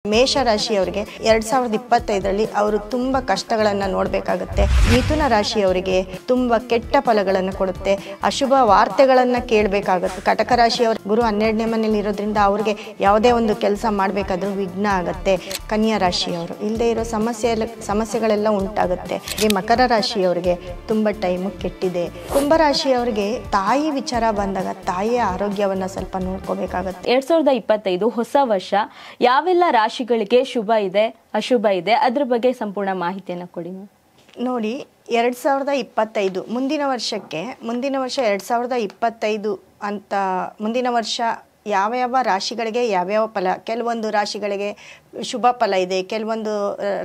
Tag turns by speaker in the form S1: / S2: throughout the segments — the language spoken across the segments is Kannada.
S1: ಮೇಷರಾಶಿಯವರಿಗೆ 2025ರಲ್ಲಿ ಅವರು ತುಂಬಾ ಕಷ್ಟಗಳನ್ನು ನೋಡಬೇಕಾಗುತ್ತೆ. ಮಿಥುನ ರಾಶಿಯವರಿಗೆ ತುಂಬಾ ಕೆಟ್ಟ ಫಲಗಳನ್ನು ಕೊಡುತ್ತೆ, ಅಶುಭ ವಾರ್ತೆಗಳನ್ನು ಕೇಳಬೇಕಾಗುತ್ತೆ. ಕಟಕ ರಾಶಿಯವರು ಗುರು 12ನೇ ಮನೆಯಲ್ಲಿ ಇರೋದ್ರಿಂದ ಅವರಿಗೆ ಯಾವುದೇ ಒಂದು ಕೆಲಸ ಮಾಡಬೇಕಾದ್ರೂ ವಿಘ್ನ ಆಗುತ್ತೆ. ಕನ್ಯಾ ರಾಶಿಯವರು ಇಲ್ಲದೆ ಇರೋ ಸಮಸ್ಯೆಗಳೆಲ್ಲ ಉಂಟಾಗುತ್ತೆ. ಮಕರ ರಾಶಿಯವರಿಗೆ ತುಂಬಾ ಟೈಮು ಕೆಟ್ಟಿದೆ. ಕುಂಭ ರಾಶಿಯವರಿಗೆ ತಾಯಿ ವಿಚಾರ ಬಂದಾಗ ತಾಯಿಯ ಆರೋಗ್ಯವನ್ನು ಸ್ವಲ್ಪ ನೋಡ್ಕೋಬೇಕಾಗುತ್ತೆ.
S2: 2025 ಹೊಸ ವರ್ಷ ಯಾವೆಲ್ಲ ರಾಶಿಗಳಿಗೆ ಶುಭ ಇದೆ ಅಶುಭ ಇದೆ ಅದ್ರ ಬಗ್ಗೆ ಸಂಪೂರ್ಣ ಮಾಹಿತಿಯನ್ನು ಕೊಡಿ.
S1: ನೋಡಿ, 2025 ಮುಂದಿನ ವರ್ಷ 2025 ಅಂತ ಮುಂದಿನ ವರ್ಷ ಯಾವ ರಾಶಿಗಳಿಗೆ ಯಾವ್ಯಾವ ಫಲ, ಕೆಲವೊಂದು ರಾಶಿಗಳಿಗೆ ಶುಭ ಫಲ ಇದೆ, ಕೆಲವೊಂದು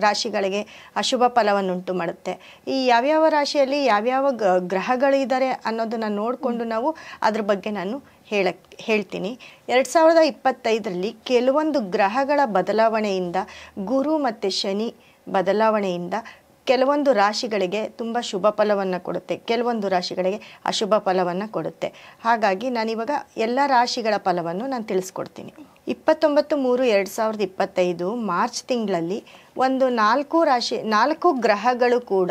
S1: ರಾಶಿಗಳಿಗೆ ಅಶುಭ ಫಲವನ್ನುಂಟು ಮಾಡುತ್ತೆ. ಈ ಯಾವ್ಯಾವ ರಾಶಿಯಲ್ಲಿ ಯಾವ್ಯಾವ ಗ್ರಹಗಳಿದ್ದಾರೆ ಅನ್ನೋದನ್ನು ನೋಡಿಕೊಂಡು ನಾವು ಅದ್ರ ಬಗ್ಗೆ ನಾನು ಹೇಳ್ತೀನಿ. 2025ರಲ್ಲಿ ಕೆಲವೊಂದು ಗ್ರಹಗಳ ಬದಲಾವಣೆಯಿಂದ, ಗುರು ಮತ್ತು ಶನಿ ಬದಲಾವಣೆಯಿಂದ ಕೆಲವೊಂದು ರಾಶಿಗಳಿಗೆ ತುಂಬ ಶುಭ ಫಲವನ್ನು ಕೊಡುತ್ತೆ, ಕೆಲವೊಂದು ರಾಶಿಗಳಿಗೆ ಅಶುಭ ಫಲವನ್ನು ಕೊಡುತ್ತೆ. ಹಾಗಾಗಿ ನಾನಿವಾಗ ಎಲ್ಲ ರಾಶಿಗಳ ಫಲವನ್ನು ನಾನು ತಿಳಿಸ್ಕೊಡ್ತೀನಿ. 29/3/2025 ಮಾರ್ಚ್ ತಿಂಗಳಲ್ಲಿ ಒಂದು 4 ಗ್ರಹಗಳು ಕೂಡ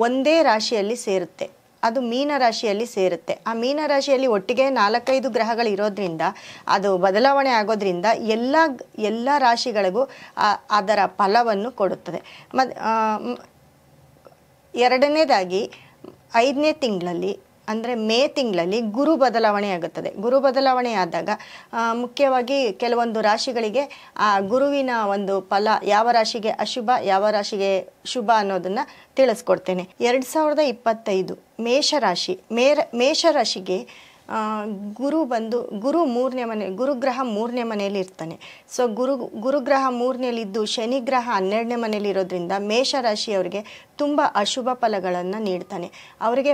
S1: ಒಂದೇ ರಾಶಿಯಲ್ಲಿ ಸೇರುತ್ತೆ. ಅದು ಮೀನ ರಾಶಿಯಲ್ಲಿ ಸೇರುತ್ತೆ. ಆ ಮೀನ ರಾಶಿಯಲ್ಲಿ ಒಟ್ಟಿಗೆ 4-5 ಗ್ರಹಗಳು ಇರೋದ್ರಿಂದ, ಅದು ಬದಲಾವಣೆ ಆಗೋದ್ರಿಂದ ಎಲ್ಲ ರಾಶಿಗಳಿಗೂ ಅದರ ಫಲವನ್ನು ಕೊಡುತ್ತದೆ. ಎರಡನೇದಾಗಿ 5ನೇ ತಿಂಗಳಲ್ಲಿ ಅಂದರೆ ಮೇ ತಿಂಗಳಲ್ಲಿ ಗುರು ಬದಲಾವಣೆ ಆಗುತ್ತದೆ. ಗುರು ಬದಲಾವಣೆ ಆದಾಗ ಮುಖ್ಯವಾಗಿ ಕೆಲವೊಂದು ರಾಶಿಗಳಿಗೆ ಆ ಗುರುವಿನ ಒಂದು ಫಲ, ಯಾವ ರಾಶಿಗೆ ಅಶುಭ ಯಾವ ರಾಶಿಗೆ ಶುಭ ಅನ್ನೋದನ್ನು ತಿಳಿಸ್ಕೊಡ್ತೇನೆ. 2025 ಮೇಷರಾಶಿಗೆ ಗುರುಗ್ರಹ 3ನೇ ಮನೆಯಲ್ಲಿ ಇರ್ತಾನೆ. ಸೊ ಗುರುಗ್ರಹ 3ನೇಲಿದ್ದು ಶನಿಗ್ರಹ 12ನೇ ಮನೆಯಲ್ಲಿ ಇರೋದ್ರಿಂದ ಮೇಷರಾಶಿಯವರಿಗೆ ತುಂಬ ಅಶುಭ ಫಲಗಳನ್ನು ನೀಡ್ತಾನೆ. ಅವರಿಗೆ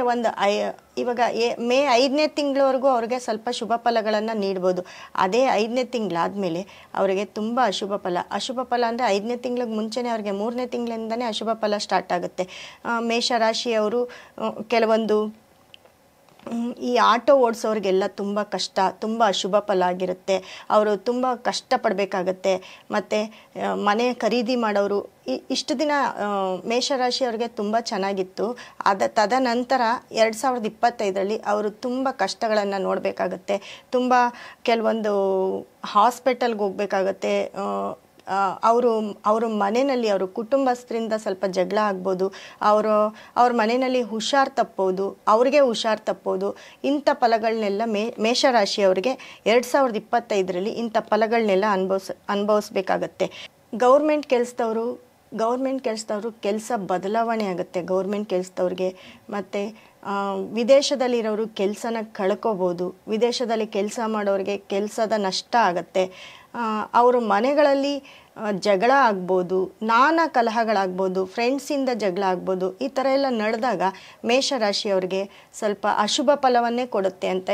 S1: ಇವಾಗ ಮೇ 5ನೇ ತಿಂಗಳವರೆಗೂ ಅವರಿಗೆ ಸ್ವಲ್ಪ ಶುಭ ಫಲಗಳನ್ನು ನೀಡ್ಬೋದು. ಅದೇ 5ನೇ ತಿಂಗಳಾದಮೇಲೆ ಅವರಿಗೆ ತುಂಬ ಅಶುಭ ಫಲ ಅಂದರೆ 5ನೇ ತಿಂಗಳಿಗೆ ಮುಂಚೆನೇ ಅವರಿಗೆ 3ನೇ ತಿಂಗಳಿಂದನೇ ಅಶುಭ ಫಲ ಸ್ಟಾರ್ಟ್ ಆಗುತ್ತೆ. ಮೇಷರಾಶಿಯವರು ಕೆಲವೊಂದು ಈ ಆಟೋ ಓಡಿಸೋರಿಗೆಲ್ಲ ತುಂಬ ಕಷ್ಟ, ತುಂಬ ಅಶುಭ ಫಲ ಆಗಿರುತ್ತೆ. ಅವರು ತುಂಬ ಕಷ್ಟಪಡಬೇಕಾಗತ್ತೆ. ಮತ್ತು ಮನೆ ಖರೀದಿ ಮಾಡೋರು ಇಷ್ಟು ದಿನ ಮೇಷರಾಶಿಯವ್ರಿಗೆ ತುಂಬ ಚೆನ್ನಾಗಿತ್ತು. ತದನಂತರ 2025ರಲ್ಲಿ ಅವರು ತುಂಬ ಕಷ್ಟಗಳನ್ನು ನೋಡಬೇಕಾಗತ್ತೆ. ತುಂಬ ಕೆಲವೊಂದು ಹಾಸ್ಪಿಟಲ್ಗೆ ಹೋಗಬೇಕಾಗತ್ತೆ. ಅವರು ಮನೆಯಲ್ಲಿ ಅವರು ಕುಟುಂಬಸ್ಥರಿಂದ ಸ್ವಲ್ಪ ಜಗಳ ಆಗ್ಬೋದು, ಅವ್ರ ಮನೆಯಲ್ಲಿ ಹುಷಾರು ತಪ್ಪೋದು, ಅವ್ರಿಗೆ ಹುಷಾರು ತಪ್ಪೋದು. ಇಂಥ ಫಲಗಳನ್ನೆಲ್ಲ ಮೇಷರಾಶಿಯವರಿಗೆ 2025ರಲ್ಲಿ ಇಂಥ ಫಲಗಳನ್ನೆಲ್ಲ ಅನುಭವಿಸ್ಬೇಕಾಗತ್ತೆ. ಗೌರ್ಮೆಂಟ್ ಕೆಲಸದವರು ಕೆಲಸ ಬದಲಾವಣೆ ಆಗುತ್ತೆ ಗೌರ್ಮೆಂಟ್ ಕೆಲಸದವ್ರಿಗೆ. ಮತ್ತು ವಿದೇಶದಲ್ಲಿರೋರು ಕೆಲಸನ ಕಳ್ಕೋಬೋದು. ವಿದೇಶದಲ್ಲಿ ಕೆಲಸ ಮಾಡೋರಿಗೆ ಕೆಲಸದ ನಷ್ಟ ಆಗುತ್ತೆ. ಅವ್ರ ಮನೆಗಳಲ್ಲಿ ಜಗಳ ಆಗ್ಬೋದು, ನಾನಾ ಕಲಹಗಳಾಗ್ಬೋದು, ಫ್ರೆಂಡ್ಸಿಂದ ಜಗಳ ಆಗ್ಬೋದು. ಈ ಥರ ಎಲ್ಲ ನಡೆದಾಗ ಮೇಷರಾಶಿಯವರಿಗೆ ಸ್ವಲ್ಪ ಅಶುಭ ಫಲವನ್ನೇ ಕೊಡುತ್ತೆ ಅಂತ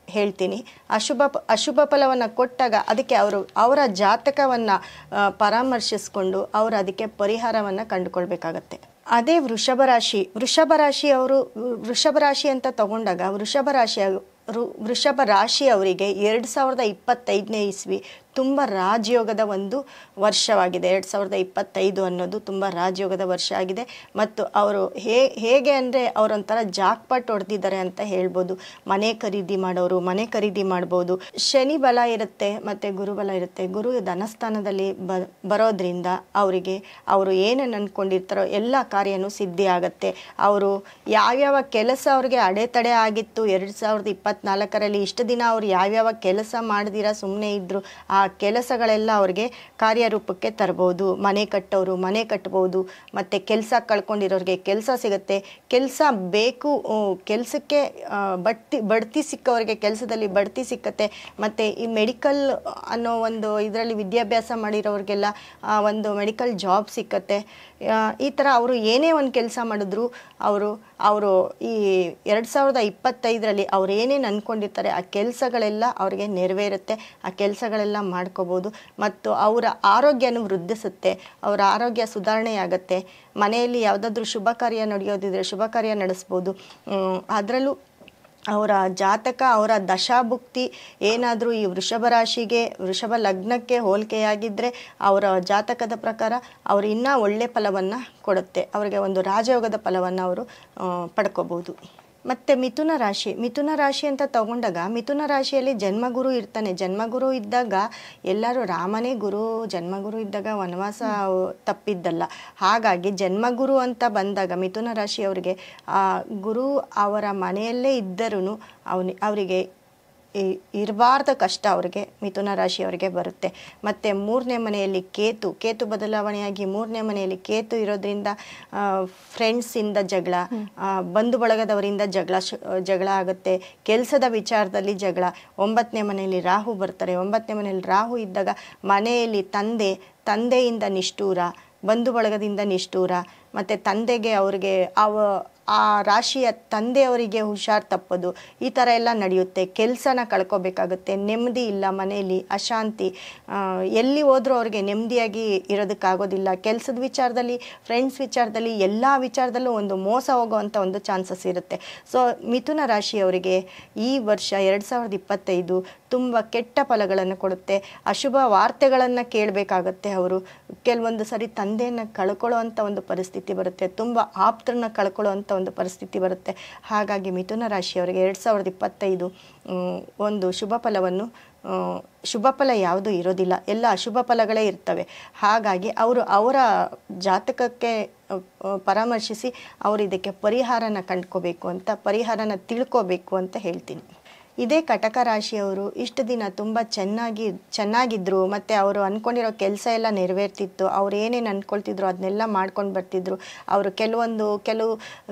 S1: ಹೇಳ್ತೀನಿ. ಅಶುಭ ಫಲವನ್ನು ಕೊಟ್ಟಾಗ ಅದಕ್ಕೆ ಅವರ ಜಾತಕವನ್ನು ಪರಾಮರ್ಶಿಸ್ಕೊಂಡು ಅವರು ಅದಕ್ಕೆ ಪರಿಹಾರವನ್ನು ಕಂಡುಕೊಳ್ಬೇಕಾಗತ್ತೆ. ಅದೇ ವೃಷಭ ರಾಶಿ ಅಂತ ತಗೊಂಡಾಗ ವೃಷಭ ರಾಶಿಯವರಿಗೆ 2025ನೇ ಇಸ್ವಿ ತುಂಬ ರಾಜಯೋಗದ ಒಂದು ವರ್ಷವಾಗಿದೆ. 2025 ಅನ್ನೋದು ತುಂಬ ರಾಜಯೋಗದ ವರ್ಷ ಆಗಿದೆ. ಮತ್ತು ಅವರು ಹೇಗೆ ಅಂದರೆ ಅವರೊಂಥರ ಜಾಕ್ಪಾಟ್ ಹೊಡೆದಿದ್ದಾರೆ ಅಂತ ಹೇಳ್ಬೋದು. ಮನೆ ಖರೀದಿ ಮಾಡೋರು ಮನೆ ಖರೀದಿ ಮಾಡ್ಬೋದು. ಶನಿ ಬಲ ಇರುತ್ತೆ ಮತ್ತು ಗುರುಬಲ ಇರುತ್ತೆ. ಗುರು ಧನಸ್ಥಾನದಲ್ಲಿ ಬರೋದ್ರಿಂದ ಅವರು ಏನೇನು ಅಂದ್ಕೊಂಡಿರ್ತಾರೋ ಎಲ್ಲ ಕಾರ್ಯನೂ ಸಿದ್ಧಿ ಆಗುತ್ತೆ. ಅವರು ಯಾವ್ಯಾವ ಕೆಲಸ ಅವ್ರಿಗೆ ಅಡೆತಡೆ ಆಗಿತ್ತು 2024ರಲ್ಲಿ, ಇಷ್ಟು ದಿನ ಅವ್ರು ಯಾವ್ಯಾವ ಕೆಲಸ ಮಾಡ್ದಿರ ಸುಮ್ಮನೆ ಇದ್ದರು, ಆ ಕೆಲಸಗಳೆಲ್ಲ ಅವ್ರಿಗೆ ಕಾರ್ಯರೂಪಕ್ಕೆ ತರ್ಬೋದು. ಮನೆ ಕಟ್ಟೋರು ಮನೆ ಕಟ್ಬೋದು. ಮತ್ತು ಕೆಲಸ ಕಳ್ಕೊಂಡಿರೋರಿಗೆ ಕೆಲಸ ಸಿಗುತ್ತೆ. ಕೆಲಸ ಬೇಕು, ಕೆಲಸಕ್ಕೆ ಬಡ್ತಿ ಸಿಕ್ಕವ್ರಿಗೆ ಕೆಲಸದಲ್ಲಿ ಬಡ್ತಿ ಸಿಕ್ಕತ್ತೆ. ಮತ್ತು ಈ ಮೆಡಿಕಲ್ ಅನ್ನೋ ಒಂದು ಇದರಲ್ಲಿ ವಿದ್ಯಾಭ್ಯಾಸ ಮಾಡಿರೋರಿಗೆಲ್ಲ ಒಂದು ಮೆಡಿಕಲ್ ಜಾಬ್ ಸಿಕ್ಕತ್ತೆ. ಈ ಥರ ಅವರು ಏನೇ ಒಂದು ಕೆಲಸ ಮಾಡಿದ್ರು ಅವರು ಈ 2025ರಲ್ಲಿ ಅವ್ರು ಏನೇನು ಅಂದ್ಕೊಂಡಿರ್ತಾರೆ ಆ ಕೆಲಸಗಳೆಲ್ಲ ಅವ್ರಿಗೆ ನೆರವೇರುತ್ತೆ. ಆ ಕೆಲಸಗಳೆಲ್ಲ ಮಾಡ್ಕೋಬೋದು. ಮತ್ತು ಅವರ ಆರೋಗ್ಯನೂ ವೃದ್ಧಿಸುತ್ತೆ. ಅವರ ಆರೋಗ್ಯ ಸುಧಾರಣೆಯಾಗತ್ತೆ. ಮನೆಯಲ್ಲಿ ಯಾವುದಾದ್ರೂ ಶುಭ ಕಾರ್ಯ ನಡೆಯೋದಿದ್ರೆ ಶುಭ ಕಾರ್ಯ ನಡೆಸ್ಬೋದು. ಅದರಲ್ಲೂ ಅವರ ಜಾತಕ, ಅವರ ದಶಾಭುಕ್ತಿ ಏನಾದರೂ ಈ ವೃಷಭ ರಾಶಿಗೆ, ವೃಷಭ ಲಗ್ನಕ್ಕೆ ಹೋಲಿಕೆಯಾಗಿದ್ದರೆ ಅವರ ಜಾತಕದ ಪ್ರಕಾರ ಅವರು ಇನ್ನೂ ಒಳ್ಳೆ ಫಲವನ್ನು ಕೊಡುತ್ತೆ. ಅವರಿಗೆ ಒಂದು ರಾಜಯೋಗದ ಫಲವನ್ನು ಅವರು ಪಡ್ಕೋಬೋದು. ಮತ್ತು ಮಿಥುನ ರಾಶಿ ಅಂತ ತಗೊಂಡಾಗ ಮಿಥುನ ರಾಶಿಯಲ್ಲಿ ಜನ್ಮಗುರು ಇರ್ತಾನೆ. ಜನ್ಮಗುರು ಇದ್ದಾಗ ಎಲ್ಲರೂ ರಾಮನೇ ಗುರು, ಜನ್ಮಗುರು ಇದ್ದಾಗ ವನವಾಸ ತಪ್ಪಿದ್ದಲ್ಲ. ಹಾಗಾಗಿ ಜನ್ಮಗುರು ಅಂತ ಬಂದಾಗ ಮಿಥುನ ರಾಶಿಯವರಿಗೆ ಆ ಗುರು ಅವರ ಮನೆಯಲ್ಲೇ ಇದ್ದರೂ ಅವರಿಗೆ ಇರಬಾರ್ದ ಕಷ್ಟ ಅವರಿಗೆ ಮಿಥುನ ರಾಶಿಯವರಿಗೆ ಬರುತ್ತೆ. ಮತ್ತು 3ನೇ ಮನೆಯಲ್ಲಿ ಕೇತು ಬದಲಾವಣೆಯಾಗಿ 3ನೇ ಮನೆಯಲ್ಲಿ ಕೇತು ಇರೋದ್ರಿಂದ ಫ್ರೆಂಡ್ಸಿಂದ ಜಗಳ, ಬಂಧು ಬಳಗದವರಿಂದ ಜಗಳ ಆಗುತ್ತೆ. ಕೆಲಸದ ವಿಚಾರದಲ್ಲಿ ಜಗಳ. 9ನೇ ಮನೆಯಲ್ಲಿ ರಾಹು ಬರ್ತಾರೆ. 9ನೇ ಮನೆಯಲ್ಲಿ ರಾಹು ಇದ್ದಾಗ ಮನೆಯಲ್ಲಿ ತಂದೆಯಿಂದ ನಿಷ್ಠೂರ, ಬಂಧು ಬಳಗದಿಂದ ನಿಷ್ಠೂರ, ಮತ್ತು ತಂದೆಗೆ ಅವ್ರಿಗೆ ಆ ರಾಶಿಯ ತಂದೆಯವರಿಗೆ ಹುಷಾರು ತಪ್ಪೋದು, ಈ ಥರ ಎಲ್ಲ ನಡೆಯುತ್ತೆ. ಕೆಲಸನ ಕಳ್ಕೊಬೇಕಾಗುತ್ತೆ. ನೆಮ್ಮದಿ ಇಲ್ಲ ಮನೆಯಲ್ಲಿ, ಅಶಾಂತಿ. ಎಲ್ಲಿ ಹೋದ್ರೂ ಅವ್ರಿಗೆ ನೆಮ್ಮದಿಯಾಗಿ ಇರೋದಕ್ಕಾಗೋದಿಲ್ಲ. ಕೆಲಸದ ವಿಚಾರದಲ್ಲಿ, ಫ್ರೆಂಡ್ಸ್ ವಿಚಾರದಲ್ಲಿ, ಎಲ್ಲ ವಿಚಾರದಲ್ಲೂ ಒಂದು ಮೋಸ ಹೋಗುವಂಥ ಒಂದು ಚಾನ್ಸಸ್ ಇರುತ್ತೆ. ಸೊ ಮಿಥುನ ರಾಶಿಯವರಿಗೆ ಈ ವರ್ಷ 2025 ತುಂಬ ಕೆಟ್ಟ ಫಲಗಳನ್ನು ಕೊಡುತ್ತೆ. ಅಶುಭ ವಾರ್ತೆಗಳನ್ನು ಕೇಳಬೇಕಾಗತ್ತೆ. ಅವರು ಕೆಲವೊಂದು ಸರಿ ತಂದೆಯನ್ನು ಕಳ್ಕೊಳ್ಳೋವಂಥ ಒಂದು ಪರಿಸ್ಥಿತಿ ಬರುತ್ತೆ. ತುಂಬ ಆಪ್ತರನ್ನ ಕಳ್ಕೊಳ್ಳೋವಂಥ ಒಂದು ಪರಿಸ್ಥಿತಿ ಬರುತ್ತೆ. ಹಾಗಾಗಿ ಮಿಥುನ ರಾಶಿಯವರಿಗೆ 2025 ಒಂದು ಶುಭ ಫಲ ಯಾವುದೂ ಇರೋದಿಲ್ಲ, ಎಲ್ಲ ಅಶುಭ ಫಲಗಳೇ ಇರ್ತವೆ. ಹಾಗಾಗಿ ಅವರ ಜಾತಕಕ್ಕೆ ಪರಾಮರ್ಶಿಸಿ ಅವರು ಇದಕ್ಕೆ ಪರಿಹಾರನ ಕಂಡ್ಕೋಬೇಕು ಅಂತ, ಪರಿಹಾರನ ತಿಳ್ಕೋಬೇಕು ಅಂತ ಹೇಳ್ತೀನಿ. ಇದೇ ಕಟಕ ರಾಶಿಯವರು ಇಷ್ಟು ದಿನ ತುಂಬ ಚೆನ್ನಾಗಿದ್ರು, ಮತ್ತು ಅವರು ಅಂದ್ಕೊಂಡಿರೋ ಕೆಲಸ ಎಲ್ಲ ನೆರವೇರ್ತಿತ್ತು. ಅವ್ರು ಏನೇನು ಅಂದ್ಕೊಳ್ತಿದ್ರು ಅದನ್ನೆಲ್ಲ ಮಾಡ್ಕೊಂಡು ಬರ್ತಿದ್ರು. ಅವರು ಕೆಲವು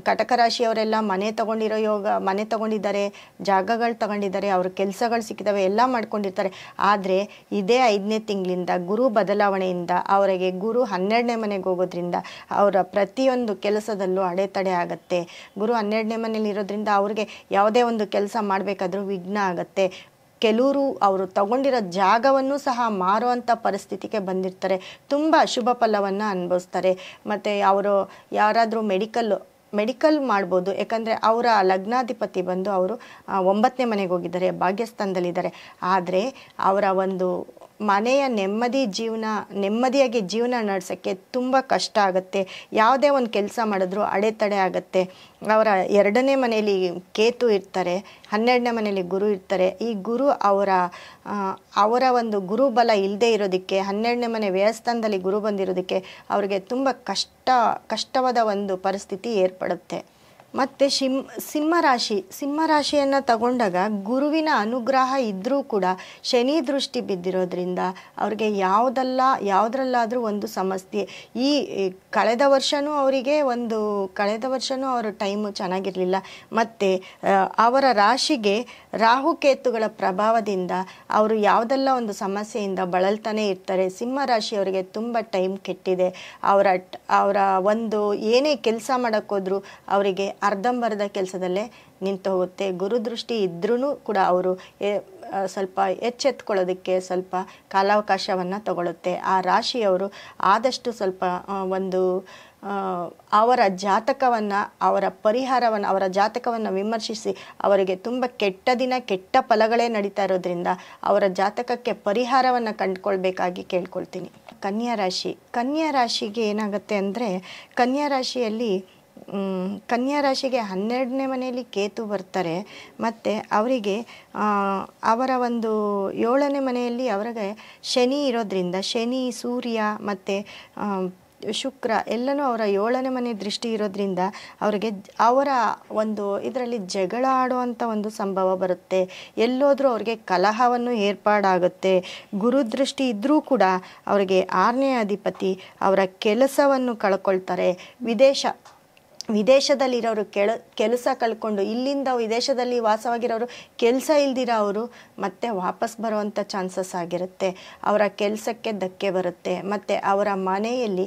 S1: ಕಟಕ ರಾಶಿಯವರೆಲ್ಲ ಮನೆ ತಗೊಂಡಿದ್ದಾರೆ, ಜಾಗಗಳು ತಗೊಂಡಿದ್ದಾರೆ, ಅವ್ರ ಕೆಲಸಗಳು ಸಿಕ್ಕಿದ್ದಾವೆ, ಎಲ್ಲ ಮಾಡ್ಕೊಂಡಿರ್ತಾರೆ. ಆದರೆ ಇದೇ 5ನೇ ತಿಂಗಳಿಂದ ಗುರು ಬದಲಾವಣೆಯಿಂದ ಅವರಿಗೆ ಗುರು 12ನೇ ಮನೆಗೆ ಹೋಗೋದ್ರಿಂದ ಅವರ ಪ್ರತಿಯೊಂದು ಕೆಲಸದಲ್ಲೂ ಅಡೆತಡೆ ಆಗುತ್ತೆ. ಗುರು 12ನೇ ಮನೇಲಿ ಇರೋದ್ರಿಂದ ಅವ್ರಿಗೆ ಯಾವುದೇ ಒಂದು ಕೆಲಸ ಮಾಡಬೇಕಾದ್ರೂ ವಿಘ್ನ ಆಗುತ್ತೆ. ಕೆಲವರು ಅವರು ತಗೊಂಡಿರೋ ಜಾಗವನ್ನು ಸಹ ಮಾರುವಂಥ ಪರಿಸ್ಥಿತಿಗೆ ಬಂದಿರ್ತಾರೆ. ತುಂಬ ಅಶುಭ ಫಲವನ್ನು ಅನುಭವಿಸ್ತಾರೆ. ಮತ್ತು ಅವರು ಯಾರಾದರೂ ಮೆಡಿಕಲ್ ಮಾಡ್ಬೋದು. ಯಾಕಂದರೆ ಅವರ ಲಗ್ನಾಧಿಪತಿ ಬಂದು ಅವರು 9ನೇ ಮನೆಗೆ ಹೋಗಿದ್ದಾರೆ, ಭಾಗ್ಯಸ್ಥಾನದಲ್ಲಿದ್ದಾರೆ. ಆದರೆ ಅವರ ಒಂದು ಮನೆಯ ನೆಮ್ಮದಿಯಾಗಿ ಜೀವನ ನಡೆಸೋಕ್ಕೆ ತುಂಬ ಕಷ್ಟ ಆಗುತ್ತೆ. ಯಾವುದೇ ಒಂದು ಕೆಲಸ ಮಾಡಿದ್ರೂ ಅಡೆತಡೆ ಆಗುತ್ತೆ. ಅವರ 2ನೇ ಮನೆಯಲ್ಲಿ ಕೇತು ಇರ್ತಾರೆ, 12ನೇ ಮನೆಯಲ್ಲಿ ಗುರು ಇರ್ತಾರೆ. ಈ ಗುರು ಅವರ ಒಂದು ಗುರುಬಲ ಇಲ್ಲದೆ ಇರೋದಕ್ಕೆ, 12ನೇ ಮನೆ ವ್ಯಯಸ್ಥಾನದಲ್ಲಿ ಗುರು ಬಂದಿರೋದಕ್ಕೆ ಅವರಿಗೆ ತುಂಬ ಕಷ್ಟವಾದ ಒಂದು ಪರಿಸ್ಥಿತಿ ಏರ್ಪಡುತ್ತೆ. ಮತ್ತು ಸಿಂಹರಾಶಿಯನ್ನು ತಗೊಂಡಾಗ ಗುರುವಿನ ಅನುಗ್ರಹ ಇದ್ದರೂ ಕೂಡ ಶನಿ ದೃಷ್ಟಿ ಬಿದ್ದಿರೋದ್ರಿಂದ ಅವ್ರಿಗೆ ಯಾವುದ್ರಲ್ಲಾದರೂ ಒಂದು ಸಮಸ್ಯೆ. ಈ ಕಳೆದ ವರ್ಷವೂ ಅವರ ಟೈಮು ಚೆನ್ನಾಗಿರಲಿಲ್ಲ. ಮತ್ತು ಅವರ ರಾಶಿಗೆ ರಾಹುಕೇತುಗಳ ಪ್ರಭಾವದಿಂದ ಅವರು ಯಾವುದೆಲ್ಲ ಒಂದು ಸಮಸ್ಯೆಯಿಂದ ಬಳಲ್ತಾನೆ ಇರ್ತಾರೆ. ಸಿಂಹರಾಶಿಯವರಿಗೆ ತುಂಬ ಟೈಮ್ ಕೆಟ್ಟಿದೆ. ಅವರ ಒಂದು ಏನೇ ಕೆಲಸ ಮಾಡೋಕ್ಕೋದ್ರೂ ಅವರಿಗೆ ಅರ್ಧಂಬರ್ಧ ಕೆಲಸದಲ್ಲೇ ನಿಂತು ಹೋಗುತ್ತೆ. ಗುರುದೃಷ್ಟಿ ಇದ್ರೂ ಕೂಡ ಅವರು ಸ್ವಲ್ಪ ಎಚ್ಚೆತ್ಕೊಳ್ಳೋದಕ್ಕೆ ಸ್ವಲ್ಪ ಕಾಲಾವಕಾಶವನ್ನು ತಗೊಳ್ಳುತ್ತೆ. ಆ ರಾಶಿಯವರು ಆದಷ್ಟು ಸ್ವಲ್ಪ ಅವರ ಜಾತಕವನ್ನು ವಿಮರ್ಶಿಸಿ, ಅವರಿಗೆ ತುಂಬ ಕೆಟ್ಟ ಫಲಗಳೇ ನಡೀತಾ ಇರೋದ್ರಿಂದ ಅವರ ಜಾತಕಕ್ಕೆ ಪರಿಹಾರವನ್ನು ಕಂಡುಕೊಳ್ಬೇಕಾಗಿ ಕೇಳ್ಕೊಳ್ತೀನಿ. ಕನ್ಯಾ ರಾಶಿಗೆ ಏನಾಗುತ್ತೆ ಅಂದರೆ, ಕನ್ಯಾ ರಾಶಿಗೆ 12ನೇ ಮನೆಯಲ್ಲಿ ಕೇತು ಬರ್ತಾರೆ. ಮತ್ತು ಅವರಿಗೆ ಅವರ ಒಂದು 7ನೇ ಮನೆಯಲ್ಲಿ ಅವರಿಗೆ ಶನಿ ಇರೋದ್ರಿಂದ, ಶನಿ, ಸೂರ್ಯ ಮತ್ತು ಶುಕ್ರ ಎಲ್ಲನೂ ಅವರ 7ನೇ ಮನೆ ದೃಷ್ಟಿ ಇರೋದ್ರಿಂದ ಅವರಿಗೆ ಅವರ ಒಂದು ಇದರಲ್ಲಿ ಜಗಳ ಆಡುವಂಥ ಒಂದು ಸಂಭವ ಬರುತ್ತೆ. ಎಲ್ಲೋದ್ರೂ ಅವ್ರಿಗೆ ಕಲಹವನ್ನು ಏರ್ಪಾಡಾಗುತ್ತೆ. ಗುರುದೃಷ್ಟಿ ಇದ್ದರೂ ಕೂಡ ಅವರಿಗೆ 6ನೇ ಅಧಿಪತಿ ಅವರ ಕೆಲಸವನ್ನು ಕಳ್ಕೊಳ್ತಾರೆ. ವಿದೇಶದಲ್ಲಿರೋರು ಕೆಲಸ ಕಳ್ಕೊಂಡು, ಇಲ್ಲಿಂದ ವಿದೇಶದಲ್ಲಿ ವಾಸವಾಗಿರೋರು ಕೆಲಸ ಇಲ್ದಿರೋ ಅವರು ಮತ್ತೆ ವಾಪಸ್ ಬರುವಂಥ ಚಾನ್ಸಸ್ ಆಗಿರುತ್ತೆ. ಅವರ ಕೆಲಸಕ್ಕೆ ಧಕ್ಕೆ ಬರುತ್ತೆ. ಮತ್ತು ಅವರ ಮನೆಯಲ್ಲಿ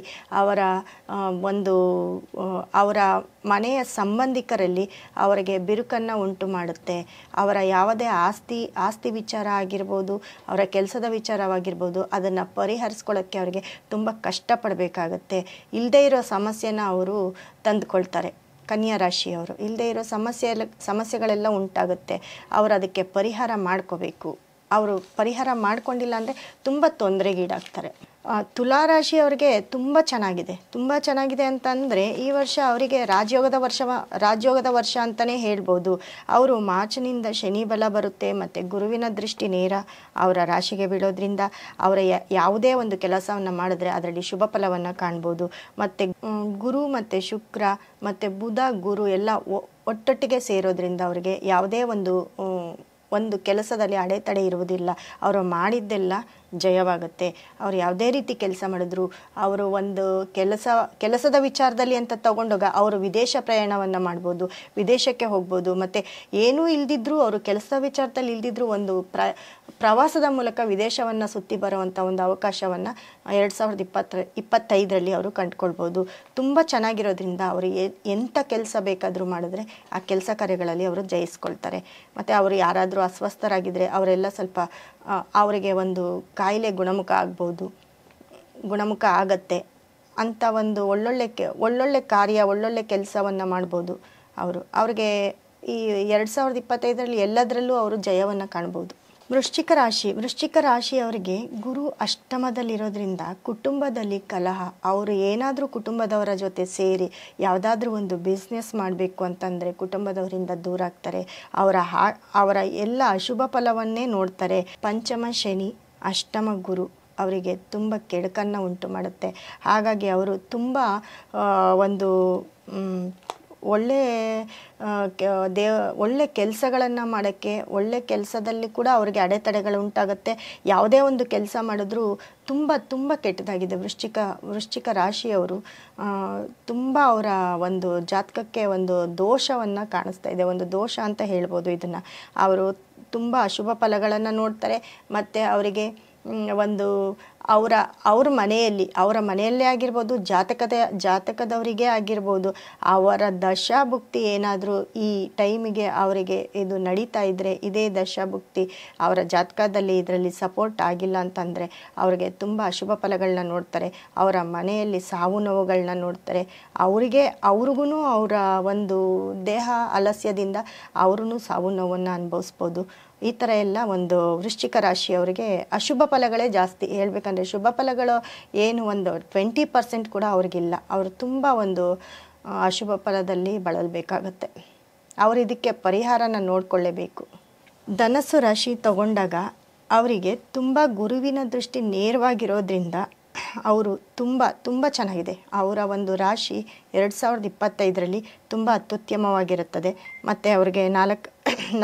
S1: ಅವರ ಮನೆಯ ಸಂಬಂಧಿಕರಲ್ಲಿ ಅವರಿಗೆ ಬಿರುಕನ್ನು ಉಂಟು ಮಾಡುತ್ತೆ. ಅವರ ಯಾವುದೇ ಆಸ್ತಿ ವಿಚಾರ ಆಗಿರ್ಬೋದು, ಅವರ ಕೆಲಸದ ವಿಚಾರವಾಗಿರ್ಬೋದು, ಅದನ್ನು ಪರಿಹರಿಸ್ಕೊಳ್ಳೋಕ್ಕೆ ಅವರಿಗೆ ತುಂಬ ಕಷ್ಟಪಡಬೇಕಾಗತ್ತೆ. ಇಲ್ಲದೇ ಇರೋ ಸಮಸ್ಯೆನ ಅವರು ತಂದುಕೊಳ್ತಾರೆ. ಕನ್ಯಾ ರಾಶಿಯವರು. ಇಲ್ಲದೇ ಇರೋ ಸಮಸ್ಯೆಗಳೆಲ್ಲ ಉಂಟಾಗುತ್ತೆ. ಅವರು ಅದಕ್ಕೆ ಪರಿಹಾರ ಮಾಡ್ಕೋಬೇಕು. ಅವರು ಪರಿಹಾರ ಮಾಡ್ಕೊಂಡಿಲ್ಲ ಅಂದರೆ ತುಂಬ ತೊಂದರೆಗೀಡಾಗ್ತಾರೆ. ತುಲಾರಾಶಿಯವರಿಗೆ ತುಂಬ ಚೆನ್ನಾಗಿದೆ ಅಂತಂದರೆ ಈ ವರ್ಷ ಅವರಿಗೆ ರಾಜಯೋಗದ ವರ್ಷ ಅಂತಲೇ ಹೇಳ್ಬೋದು. ಅವರು ಮಾರ್ಚ್ನಿಂದ ಶನಿ ಬಲ ಬರುತ್ತೆ ಮತ್ತು ಗುರುವಿನ ದೃಷ್ಟಿ ನೇರ ಅವರ ರಾಶಿಗೆ ಬೀಳೋದ್ರಿಂದ ಅವರ ಯಾವುದೇ ಒಂದು ಕೆಲಸವನ್ನು ಮಾಡಿದ್ರೆ ಅದರಲ್ಲಿ ಶುಭ ಫಲವನ್ನು ಕಾಣ್ಬೋದು. ಮತ್ತು ಗುರು ಮತ್ತು ಶುಕ್ರ ಮತ್ತು ಬುಧ ಗುರು ಎಲ್ಲ ಒಟ್ಟೊಟ್ಟಿಗೆ ಸೇರೋದ್ರಿಂದ ಅವರಿಗೆ ಯಾವುದೇ ಒಂದು ಕೆಲಸದಲ್ಲಿ ಅಡೆತಡೆ ಇರುವುದಿಲ್ಲ. ಅವರು ಮಾಡಿದ್ದೆಲ್ಲ ಜಯವಾಗುತ್ತೆ. ಅವರು ಯಾವುದೇ ರೀತಿ ಕೆಲಸ ಮಾಡಿದ್ರು, ಅವರು ಒಂದು ಕೆಲಸದ ವಿಚಾರದಲ್ಲಿ ಅಂತ ತಗೊಂಡೋಗ ಅವರು ವಿದೇಶ ಪ್ರಯಾಣವನ್ನು ಮಾಡ್ಬೋದು, ವಿದೇಶಕ್ಕೆ ಹೋಗ್ಬೋದು. ಮತ್ತು ಏನೂ ಇಲ್ದಿದ್ರು ಅವರು ಕೆಲಸದ ವಿಚಾರದಲ್ಲಿ ಇಲ್ದಿದ್ರು ಒಂದು ಪ್ರವಾಸದ ಮೂಲಕ ವಿದೇಶವನ್ನು ಸುತ್ತಿ ಬರುವಂಥ ಒಂದು ಅವಕಾಶವನ್ನು 2025ರಲ್ಲಿ ಅವರು ಕಂಡುಕೊಳ್ಬೋದು. ತುಂಬ ಚೆನ್ನಾಗಿರೋದ್ರಿಂದ ಅವರು ಎಂಥ ಕೆಲಸ ಬೇಕಾದರೂ ಮಾಡಿದ್ರೆ ಆ ಕೆಲಸ ಕಾರ್ಯಗಳಲ್ಲಿ ಅವರು ಜಯಿಸ್ಕೊಳ್ತಾರೆ. ಮತ್ತು ಅವರು ಯಾರಾದರೂ ಅಸ್ವಸ್ಥರಾಗಿದ್ದರೆ ಅವರೆಲ್ಲ ಸ್ವಲ್ಪ ಅವರಿಗೆ ಒಂದು ಕಾಯಿಲೆ ಗುಣಮುಖ ಆಗತ್ತೆ ಅಂತ ಒಂದು ಒಳ್ಳೊಳ್ಳೆ ಕಾರ್ಯ ಒಳ್ಳೊಳ್ಳೆ ಕೆಲಸವನ್ನು ಮಾಡ್ಬೋದು. ಅವ್ರಿಗೆ ಈ 2025ರಲ್ಲಿ ಎಲ್ಲದರಲ್ಲೂ ಅವರು ಜಯವನ್ನು ಕಾಣ್ಬೋದು. ವೃಶ್ಚಿಕ ರಾಶಿಯವರಿಗೆ ಗುರು ಅಷ್ಟಮದಲ್ಲಿರೋದ್ರಿಂದ ಕುಟುಂಬದಲ್ಲಿ ಕಲಹ. ಅವರು ಏನಾದರೂ ಕುಟುಂಬದವರ ಜೊತೆ ಸೇರಿ ಯಾವುದಾದ್ರೂ ಒಂದು ಬಿಸ್ನೆಸ್ ಮಾಡಬೇಕು ಅಂತಂದರೆ ಕುಟುಂಬದವರಿಂದ ದೂರ ಆಗ್ತಾರೆ. ಅವರ ಎಲ್ಲ ಅಶುಭ ಫಲವನ್ನೇ ನೋಡ್ತಾರೆ. ಪಂಚಮ ಶನಿ, ಅಷ್ಟಮ ಗುರು ಅವರಿಗೆ ತುಂಬ ಕೆಡುಕನ್ನು ಉಂಟು ಮಾಡುತ್ತೆ. ಹಾಗಾಗಿ ಅವರು ತುಂಬ ಒಂದು ಒಳ್ಳೆ ಕೆಲಸಗಳನ್ನು ಮಾಡೋಕ್ಕೆ, ಒಳ್ಳೆ ಕೆಲಸದಲ್ಲಿ ಕೂಡ ಅವರಿಗೆ ಅಡೆತಡೆಗಳು ಉಂಟಾಗುತ್ತೆ. ಯಾವುದೇ ಒಂದು ಕೆಲಸ ಮಾಡಿದ್ರೂ ತುಂಬ ಕೆಟ್ಟದಾಗಿದೆ. ವೃಶ್ಚಿಕ ರಾಶಿಯವರು ತುಂಬ ಅವರ ಒಂದು ಜಾತಕಕ್ಕೆ ಒಂದು ದೋಷವನ್ನು ಕಾಣಿಸ್ತಾ ಇದೆ. ಒಂದು ದೋಷ ಅಂತ ಹೇಳ್ಬೋದು ಇದನ್ನು. ಅವರು ತುಂಬ ಅಶುಭ ಫಲಗಳನ್ನು ನೋಡ್ತಾರೆ. ಮತ್ತು ಅವರಿಗೆ ಒಂದು ಅವರ ಮನೆಯಲ್ಲೇ ಆಗಿರ್ಬೋದು, ಜಾತಕದವರಿಗೆ ಆಗಿರ್ಬೋದು, ಅವರ ದಶಾಭುಕ್ತಿ ಏನಾದರೂ ಈ ಟೈಮಿಗೆ ಅವರಿಗೆ ಇದು ನಡೀತಾ ಇದ್ದರೆ, ಇದೇ ದಶಾಭುಕ್ತಿ ಅವರ ಜಾತಕದಲ್ಲಿ ಇದರಲ್ಲಿ ಸಪೋರ್ಟ್ ಆಗಿಲ್ಲ ಅಂತಂದರೆ ಅವ್ರಿಗೆ ತುಂಬ ಅಶುಭ ಫಲಗಳನ್ನ ನೋಡ್ತಾರೆ. ಅವರ ಮನೆಯಲ್ಲಿ ಸಾವು ನೋವುಗಳನ್ನ ನೋಡ್ತಾರೆ. ಅವ್ರಿಗೂ ಅವರ ಒಂದು ದೇಹ ಆಲಸ್ಯದಿಂದ ಅವ್ರೂ ಸಾವು ನೋವನ್ನು ಅನುಭವಿಸ್ಬೋದು. ಈ ಥರ ಎಲ್ಲ ಒಂದು ವೃಶ್ಚಿಕ ರಾಶಿಯವರಿಗೆ ಅಶುಭ ಫಲಗಳೇ ಜಾಸ್ತಿ. ಹೇಳ್ಬೇಕಂದ್ರೆ ಶುಭ ಫಲಗಳು ಏನು ಒಂದು 20% ಕೂಡ ಅವ್ರಿಗಿಲ್ಲ. ಅವರು ತುಂಬ ಒಂದು ಅಶುಭ ಫಲದಲ್ಲಿ ಬಳಲಬೇಕಾಗತ್ತೆ. ಅವರು ಇದಕ್ಕೆ ಪರಿಹಾರನ ನೋಡಿಕೊಳ್ಳೇಬೇಕು. ಧನಸ್ಸು ರಾಶಿ ತಗೊಂಡಾಗ ಅವರಿಗೆ ತುಂಬ ಗುರುವಿನ ದೃಷ್ಟಿ ನೇರವಾಗಿರೋದ್ರಿಂದ ಅವರು ತುಂಬ ಚೆನ್ನಾಗಿದೆ. ಅವರ ಒಂದು ರಾಶಿ 2025ರಲ್ಲಿ ತುಂಬ ಅತ್ಯುತ್ತಮವಾಗಿರುತ್ತದೆ. ಮತ್ತು ಅವ್ರಿಗೆ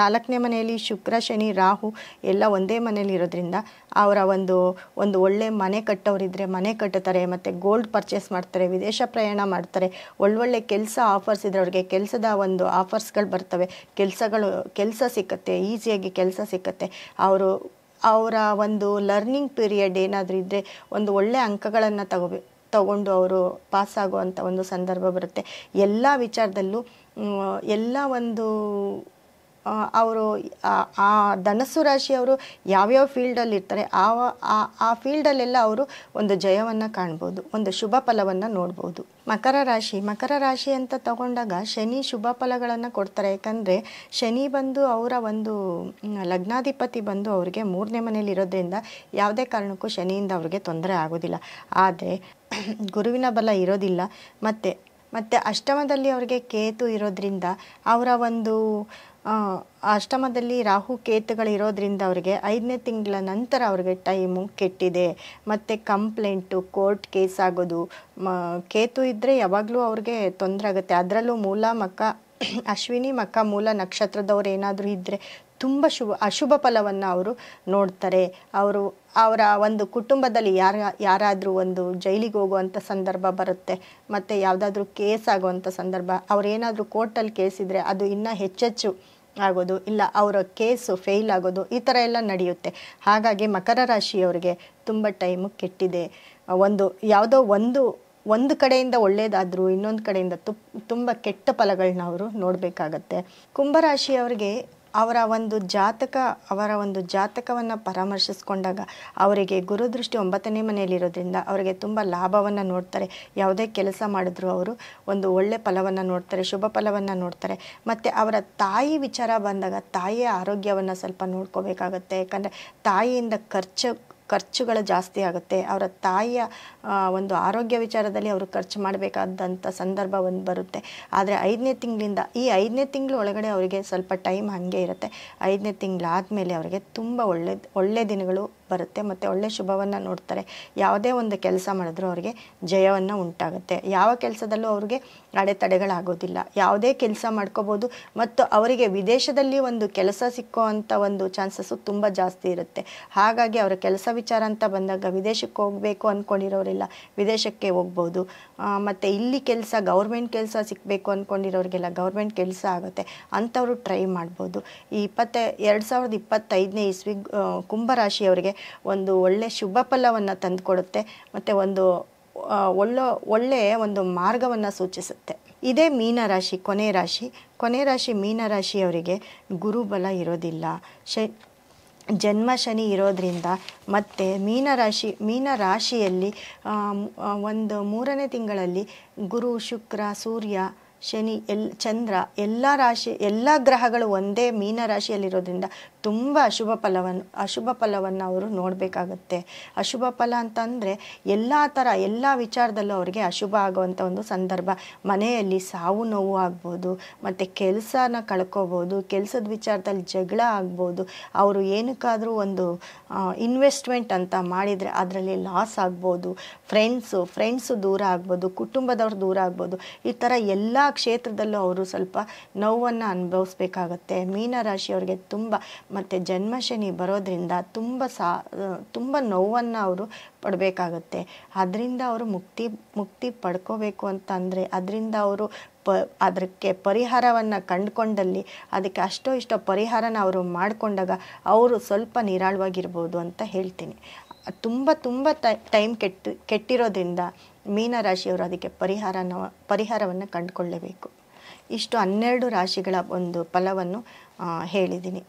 S1: ನಾಲ್ಕನೇ ಮನೆಯಲ್ಲಿ ಶುಕ್ರ, ಶನಿ, ರಾಹು ಎಲ್ಲ ಒಂದೇ ಮನೆಯಲ್ಲಿ ಇರೋದ್ರಿಂದ ಅವರ ಒಂದು ಒಳ್ಳೆ ಮನೆ ಕಟ್ಟೋರಿದ್ದರೆ ಮನೆ ಕಟ್ಟುತ್ತಾರೆ. ಮತ್ತು ಗೋಲ್ಡ್ ಪರ್ಚೇಸ್ ಮಾಡ್ತಾರೆ, ವಿದೇಶ ಪ್ರಯಾಣ ಮಾಡ್ತಾರೆ. ಒಳ್ಳೊಳ್ಳೆ ಕೆಲಸ ಆಫರ್ಸ್ ಇದ್ರೆ ಅವ್ರಿಗೆ ಕೆಲಸದ ಒಂದು ಆಫರ್ಸ್ಗಳು ಬರ್ತವೆ. ಕೆಲಸ ಸಿಕ್ಕತ್ತೆ, ಈಸಿಯಾಗಿ ಕೆಲಸ ಸಿಕ್ಕತ್ತೆ. ಅವರ ಒಂದು ಲರ್ನಿಂಗ್ ಪೀರಿಯಡ್ ಏನಾದರೂ ಇದ್ದರೆ ಒಂದು ಒಳ್ಳೆ ಅಂಕಗಳನ್ನು ತಗೊಂಡು ಅವರು ಪಾಸಾಗುವಂಥ ಒಂದು ಸಂದರ್ಭ ಬರುತ್ತೆ. ಎಲ್ಲ ವಿಚಾರದಲ್ಲೂ ಎಲ್ಲ ಒಂದು ಅವರು ಆ ಧನಸ್ಸು ರಾಶಿಯವರು ಯಾವ್ಯಾವ ಫೀಲ್ಡಲ್ಲಿ ಇರ್ತಾರೆ ಆ ಫೀಲ್ಡಲ್ಲೆಲ್ಲ ಅವರು ಒಂದು ಜಯವನ್ನು ಕಾಣ್ಬೋದು, ಒಂದು ಶುಭ ಫಲವನ್ನು ನೋಡ್ಬೋದು. ಮಕರ ರಾಶಿ ಅಂತ ತಗೊಂಡಾಗ ಶನಿ ಶುಭ ಫಲಗಳನ್ನು ಕೊಡ್ತಾರೆ. ಯಾಕಂದರೆ ಶನಿ ಬಂದು ಅವರ ಒಂದು ಲಗ್ನಾಧಿಪತಿ ಬಂದು ಅವರಿಗೆ 3ನೇ ಮನೇಲಿ ಇರೋದ್ರಿಂದ ಯಾವುದೇ ಕಾರಣಕ್ಕೂ ಶನಿಯಿಂದ ಅವ್ರಿಗೆ ತೊಂದರೆ ಆಗೋದಿಲ್ಲ. ಆದರೆ ಗುರುವಿನ ಬಲ ಇರೋದಿಲ್ಲ. ಮತ್ತು ಅಷ್ಟಮದಲ್ಲಿ ಅವರಿಗೆ ಕೇತು ಇರೋದ್ರಿಂದ ಅವರ ಒಂದು ಅಷ್ಟಮದಲ್ಲಿ ರಾಹು ಕೇತುಗಳು ಇರೋದ್ರಿಂದ ಅವರಿಗೆ 5ನೇ ತಿಂಗಳ ನಂತರ ಅವ್ರಿಗೆ ಟೈಮು ಕೆಟ್ಟಿದೆ. ಮತ್ತು ಕಂಪ್ಲೇಂಟು, ಕೋರ್ಟ್ ಕೇಸ್ ಆಗೋದು, ಕೇತು ಇದ್ದರೆ ಯಾವಾಗಲೂ ಅವ್ರಿಗೆ ತೊಂದರೆ ಆಗುತ್ತೆ. ಅದರಲ್ಲೂ ಮೂಲ ಮಕ, ಅಶ್ವಿನಿ ಮಕ ಮೂಲ ನಕ್ಷತ್ರದವ್ರು ಏನಾದರೂ ಇದ್ದರೆ ತುಂಬ ಅಶುಭ ಫಲವನ್ನು ಅವರು ನೋಡ್ತಾರೆ. ಅವರ ಒಂದು ಕುಟುಂಬದಲ್ಲಿ ಯಾರಾದರೂ ಒಂದು ಜೈಲಿಗೆ ಹೋಗುವಂಥ ಸಂದರ್ಭ ಬರುತ್ತೆ. ಮತ್ತು ಯಾವುದಾದ್ರೂ ಕೇಸ್ ಆಗುವಂಥ ಸಂದರ್ಭ, ಅವರೇನಾದರೂ ಕೋರ್ಟಲ್ಲಿ ಕೇಸ್ ಇದ್ದರೆ ಅದು ಇನ್ನೂ ಹೆಚ್ಚೆಚ್ಚು ಆಗೋದು, ಇಲ್ಲ ಅವರ ಕೇಸು ಫೇಲ್ ಆಗೋದು, ಈ ಥರ ಎಲ್ಲ ನಡೆಯುತ್ತೆ. ಹಾಗಾಗಿ ಮಕರ ರಾಶಿಯವರಿಗೆ ತುಂಬ ಟೈಮು ಕೆಟ್ಟಿದೆ. ಯಾವುದೋ ಒಂದು ಕಡೆಯಿಂದ ಒಳ್ಳೆಯದಾದರೂ ಇನ್ನೊಂದು ಕಡೆಯಿಂದ ತುಂಬ ಕೆಟ್ಟ ಫಲಗಳನ್ನ ಅವರು ನೋಡಬೇಕಾಗತ್ತೆ. ಕುಂಭರಾಶಿಯವರಿಗೆ ಅವರ ಒಂದು ಜಾತಕವನ್ನು ಪರಾಮರ್ಶಿಸ್ಕೊಂಡಾಗ ಅವರಿಗೆ ಗುರುದೃಷ್ಟಿ 9ನೇ ಮನೆಯಲ್ಲಿರೋದ್ರಿಂದ ಅವರಿಗೆ ತುಂಬ ಲಾಭವನ್ನು ನೋಡ್ತಾರೆ. ಯಾವುದೇ ಕೆಲಸ ಮಾಡಿದ್ರು ಅವರು ಒಂದು ಒಳ್ಳೆ ಫಲವನ್ನು ನೋಡ್ತಾರೆ, ಶುಭ ಫಲವನ್ನು ನೋಡ್ತಾರೆ. ಮತ್ತು ಅವರ ತಾಯಿ ವಿಚಾರ ಬಂದಾಗ ತಾಯಿಯ ಆರೋಗ್ಯವನ್ನು ಸ್ವಲ್ಪ ನೋಡ್ಕೋಬೇಕಾಗತ್ತೆ. ಯಾಕಂದರೆ ತಾಯಿಯಿಂದ ಖರ್ಚುಗಳು ಜಾಸ್ತಿ ಆಗುತ್ತೆ. ಅವರ ತಾಯಿಯ ಒಂದು ಆರೋಗ್ಯ ವಿಚಾರದಲ್ಲಿ ಅವರು ಖರ್ಚು ಮಾಡಬೇಕಾದಂಥ ಸಂದರ್ಭ ಒಂದು ಬರುತ್ತೆ. ಆದರೆ 5ನೇ ತಿಂಗಳಿಂದ ಈ 5ನೇ ತಿಂಗಳು ಒಳಗಡೆ ಅವರಿಗೆ ಸ್ವಲ್ಪ ಟೈಮ್ ಹಾಗೆ ಇರುತ್ತೆ. 5ನೇ ತಿಂಗಳಾದಮೇಲೆ ಅವರಿಗೆ ತುಂಬ ಒಳ್ಳೆ ದಿನಗಳು ಬರುತ್ತೆ ಮತ್ತು ಒಳ್ಳೆ ಶುಭವನ್ನು ನೋಡ್ತಾರೆ. ಯಾವುದೇ ಒಂದು ಕೆಲಸ ಮಾಡಿದ್ರೂ ಅವರಿಗೆ ಜಯವನ್ನು ಉಂಟಾಗುತ್ತೆ. ಯಾವ ಕೆಲಸದಲ್ಲೂ ಅವ್ರಿಗೆ ಅಡೆತಡೆಗಳಾಗೋದಿಲ್ಲ. ಯಾವುದೇ ಕೆಲಸ ಮಾಡ್ಕೋಬೋದು ಮತ್ತು ಅವರಿಗೆ ವಿದೇಶದಲ್ಲಿ ಒಂದು ಕೆಲಸ ಸಿಕ್ಕೋ ಅಂಥ ಒಂದು ಚಾನ್ಸಸ್ಸು ತುಂಬ ಜಾಸ್ತಿ ಇರುತ್ತೆ. ಹಾಗಾಗಿ ಅವರ ಕೆಲಸ ವಿಚಾರ ಅಂತ ಬಂದಾಗ ವಿದೇಶಕ್ಕೆ ಹೋಗಬೇಕು ಅಂದ್ಕೊಂಡಿರೋರೆಲ್ಲ ವಿದೇಶಕ್ಕೆ ಹೋಗ್ಬೋದು. ಮತ್ತು ಇಲ್ಲಿ ಗೌರ್ಮೆಂಟ್ ಕೆಲಸ ಸಿಕ್ಕಬೇಕು ಅಂದ್ಕೊಂಡಿರೋರಿಗೆಲ್ಲ ಗೌರ್ಮೆಂಟ್ ಕೆಲಸ ಆಗುತ್ತೆ, ಅಂಥವರು ಟ್ರೈ ಮಾಡ್ಬೋದು. ಈ 2025ನೇ ಇಸ್ವಿ ಕುಂಭರಾಶಿಯವರಿಗೆ ಒಂದು ಒಳ್ಳೆ ಶುಭ ಫಲವನ್ನು ತಂದುಕೊಡುತ್ತೆ ಮತ್ತು ಒಂದು ಒಳ್ಳೆಯ ಒಂದು ಮಾರ್ಗವನ್ನು ಸೂಚಿಸುತ್ತೆ. ಇದೇ ಮೀನರಾಶಿ, ಕೊನೆ ರಾಶಿ ಮೀನರಾಶಿಯವರಿಗೆ ಗುರುಬಲ ಇರೋದಿಲ್ಲ. ಜನ್ಮ ಶನಿ ಇರೋದ್ರಿಂದ ಮತ್ತು ಮೀನರಾಶಿಯಲ್ಲಿ ಒಂದು 3ನೇ ತಿಂಗಳಲ್ಲಿ ಗುರು, ಶುಕ್ರ, ಸೂರ್ಯ, ಶನಿ, ಚಂದ್ರ ಎಲ್ಲ ಗ್ರಹಗಳು ಒಂದೇ ಮೀನರಾಶಿಯಲ್ಲಿರೋದ್ರಿಂದ ತುಂಬ ಅಶುಭ ಫಲವನ್ನು ಅವರು ನೋಡಬೇಕಾಗತ್ತೆ. ಅಶುಭ ಫಲ ಅಂತಂದರೆ ಎಲ್ಲ ವಿಚಾರದಲ್ಲೂ ಅವರಿಗೆ ಅಶುಭ ಆಗುವಂಥ ಒಂದು ಸಂದರ್ಭ. ಮನೆಯಲ್ಲಿ ಸಾವು ನೋವು ಆಗ್ಬೋದು, ಮತ್ತು ಕೆಲಸನ ಕಳ್ಕೊಬೋದು, ಕೆಲಸದ ವಿಚಾರದಲ್ಲಿ ಜಗಳ ಆಗ್ಬೋದು. ಅವರು ಏನಕ್ಕಾದರೂ ಒಂದು ಇನ್ವೆಸ್ಟ್ಮೆಂಟ್ ಅಂತ ಮಾಡಿದರೆ ಅದರಲ್ಲಿ ಲಾಸ್ ಆಗ್ಬೋದು. ಫ್ರೆಂಡ್ಸು ದೂರ ಆಗ್ಬೋದು, ಕುಟುಂಬದವ್ರು ದೂರ ಆಗ್ಬೋದು. ಈ ಥರ ಎಲ್ಲ ಕ್ಷೇತ್ರದಲ್ಲೂ ಅವರು ಸ್ವಲ್ಪ ನೋವನ್ನು ಅನುಭವಿಸ್ಬೇಕಾಗತ್ತೆ. ಮೀನರಾಶಿಯವರಿಗೆ ತುಂಬ ಮತ್ತು ಜನ್ಮಶನಿ ಬರೋದ್ರಿಂದ ತುಂಬ ನೋವನ್ನು ಅವರು ಪಡಬೇಕಾಗತ್ತೆ. ಅದರಿಂದ ಅವರು ಮುಕ್ತಿ ಪಡ್ಕೋಬೇಕು ಅಂತಂದರೆ ಅದರಿಂದ ಅವರು ಅದಕ್ಕೆ ಪರಿಹಾರವನ್ನು ಕಂಡುಕೊಂಡಲ್ಲಿ ಅದಕ್ಕೆ ಅಷ್ಟೋ ಇಷ್ಟೋ ಪರಿಹಾರನ ಅವರು ಮಾಡಿಕೊಂಡಾಗ ಅವರು ಸ್ವಲ್ಪ ನಿರಾಳವಾಗಿರ್ಬೋದು ಅಂತ ಹೇಳ್ತೀನಿ. ತುಂಬ ಟೈಮ್ ಕೆಟ್ಟಿರೋದ್ರಿಂದ ಮೀನರಾಶಿಯವರು ಅದಕ್ಕೆ ಪರಿಹಾರವನ್ನು ಕಂಡುಕೊಳ್ಳಲೇಬೇಕು. ಇಷ್ಟು 12 ರಾಶಿಗಳ ಒಂದು ಫಲವನ್ನು ಹೇಳಿದ್ದೀನಿ.